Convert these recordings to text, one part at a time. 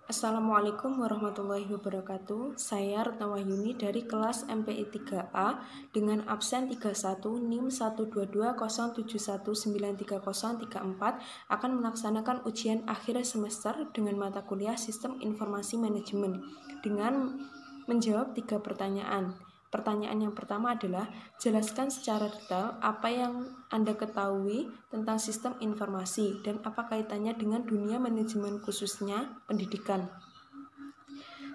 Assalamualaikum warahmatullahi wabarakatuh. Saya Retna Wahyuni dari kelas MPI 3A dengan absen 31 NIM 12207193034 akan melaksanakan ujian akhir semester dengan mata kuliah Sistem Informasi Manajemen dengan menjawab 3 pertanyaan. Pertanyaan yang pertama adalah, jelaskan secara detail apa yang Anda ketahui tentang sistem informasi dan apa kaitannya dengan dunia manajemen khususnya pendidikan.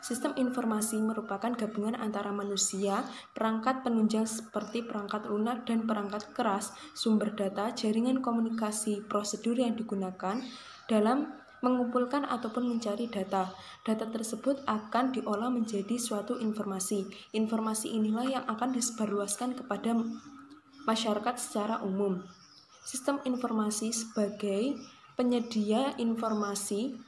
Sistem informasi merupakan gabungan antara manusia, perangkat penunjang seperti perangkat lunak dan perangkat keras, sumber data, jaringan komunikasi, prosedur yang digunakan dalam mengumpulkan ataupun mencari data. Data tersebut akan diolah menjadi suatu informasi. Informasi inilah yang akan disebarluaskan kepada masyarakat secara umum. Sistem informasi sebagai penyedia informasi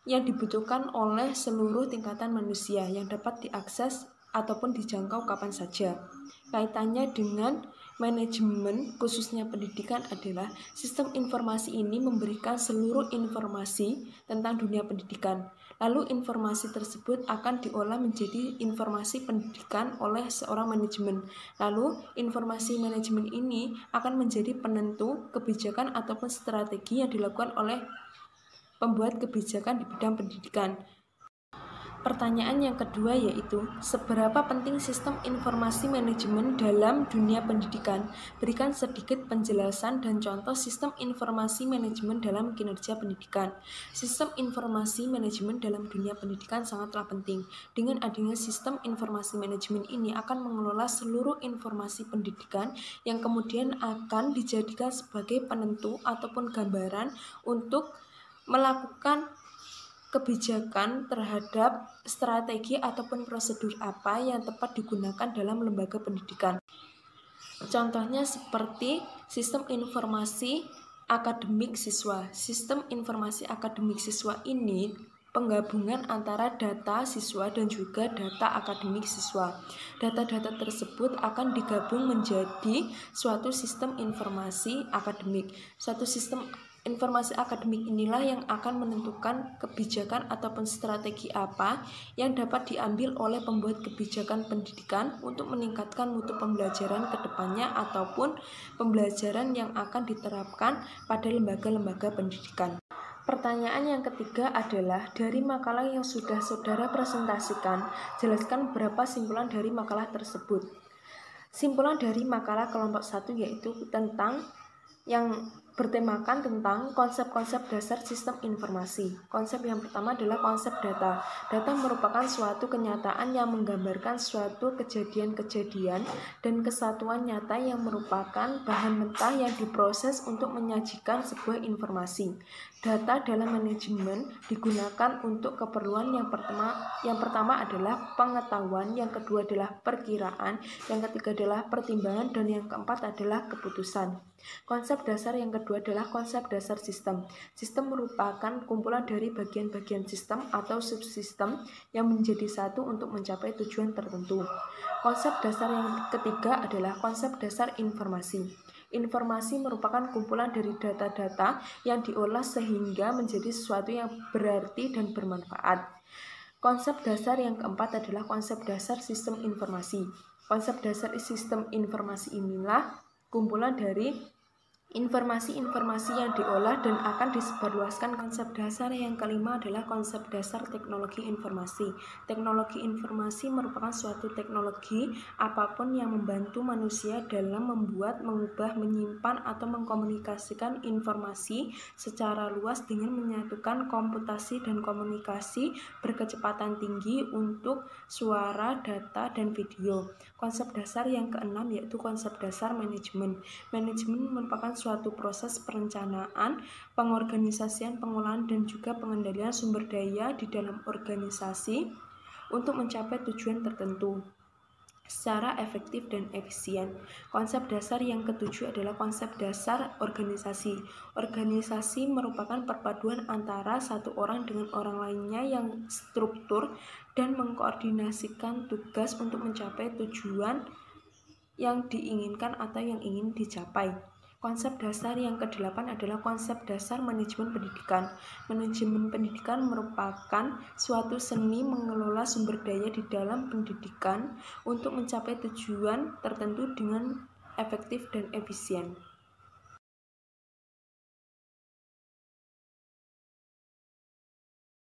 yang dibutuhkan oleh seluruh tingkatan manusia yang dapat diakses ataupun dijangkau kapan saja. Kaitannya dengan manajemen khususnya pendidikan adalah sistem informasi ini memberikan seluruh informasi tentang dunia pendidikan. Lalu informasi tersebut akan diolah menjadi informasi pendidikan oleh seorang manajemen. Lalu informasi manajemen ini akan menjadi penentu kebijakan ataupun strategi yang dilakukan oleh pembuat kebijakan di bidang pendidikan. Pertanyaan yang kedua yaitu, seberapa penting sistem informasi manajemen dalam dunia pendidikan? Berikan sedikit penjelasan dan contoh sistem informasi manajemen dalam kinerja pendidikan. Sistem informasi manajemen dalam dunia pendidikan sangatlah penting. Dengan adanya sistem informasi manajemen ini akan mengelola seluruh informasi pendidikan yang kemudian akan dijadikan sebagai penentu ataupun gambaran untuk melakukan kebijakan terhadap strategi ataupun prosedur apa yang tepat digunakan dalam lembaga pendidikan. Contohnya seperti sistem informasi akademik siswa. Sistem informasi akademik siswa ini penggabungan antara data siswa dan juga data akademik siswa. Data-data tersebut akan digabung menjadi suatu sistem informasi akademik. Suatu sistem informasi akademik inilah yang akan menentukan kebijakan ataupun strategi apa yang dapat diambil oleh pembuat kebijakan pendidikan untuk meningkatkan mutu pembelajaran ke depannya ataupun pembelajaran yang akan diterapkan pada lembaga-lembaga pendidikan. Pertanyaan yang ketiga adalah, dari makalah yang sudah saudara presentasikan, jelaskan beberapa simpulan dari makalah tersebut. Simpulan dari makalah kelompok 1 yaitu tentang yang bertemakan tentang konsep-konsep dasar sistem informasi. Konsep yang pertama adalah konsep data. Data merupakan suatu kenyataan yang menggambarkan suatu kejadian-kejadian dan kesatuan nyata yang merupakan bahan mentah yang diproses untuk menyajikan sebuah informasi. Data dalam manajemen digunakan untuk keperluan yang pertama adalah pengetahuan, yang kedua adalah perkiraan, yang ketiga adalah pertimbangan, dan yang keempat adalah keputusan. Konsep dasar yang kedua adalah konsep dasar sistem. Sistem merupakan kumpulan dari bagian-bagian sistem atau subsistem yang menjadi satu untuk mencapai tujuan tertentu. Konsep dasar yang ketiga adalah konsep dasar informasi. Informasi merupakan kumpulan dari data-data yang diolah sehingga menjadi sesuatu yang berarti dan bermanfaat. Konsep dasar yang keempat adalah konsep dasar sistem informasi. Konsep dasar sistem informasi inilah kumpulan dari informasi-informasi yang diolah dan akan disebarluaskan. Konsep dasar yang kelima adalah konsep dasar teknologi informasi. Teknologi informasi merupakan suatu teknologi apapun yang membantu manusia dalam membuat, mengubah, menyimpan, atau mengkomunikasikan informasi secara luas dengan menyatukan komputasi dan komunikasi berkecepatan tinggi untuk suara, data, dan video. Konsep dasar yang keenam yaitu konsep dasar manajemen. Manajemen merupakan suatu proses perencanaan, pengorganisasian, pengolahan, dan juga pengendalian sumber daya di dalam organisasi untuk mencapai tujuan tertentu secara efektif dan efisien. Konsep dasar yang ketujuh adalah konsep dasar organisasi. Organisasi merupakan perpaduan antara satu orang dengan orang lainnya yang struktur dan mengkoordinasikan tugas untuk mencapai tujuan yang diinginkan atau yang ingin dicapai. Konsep dasar yang ke-8 adalah konsep dasar manajemen pendidikan. Manajemen pendidikan merupakan suatu seni mengelola sumber daya di dalam pendidikan untuk mencapai tujuan tertentu dengan efektif dan efisien.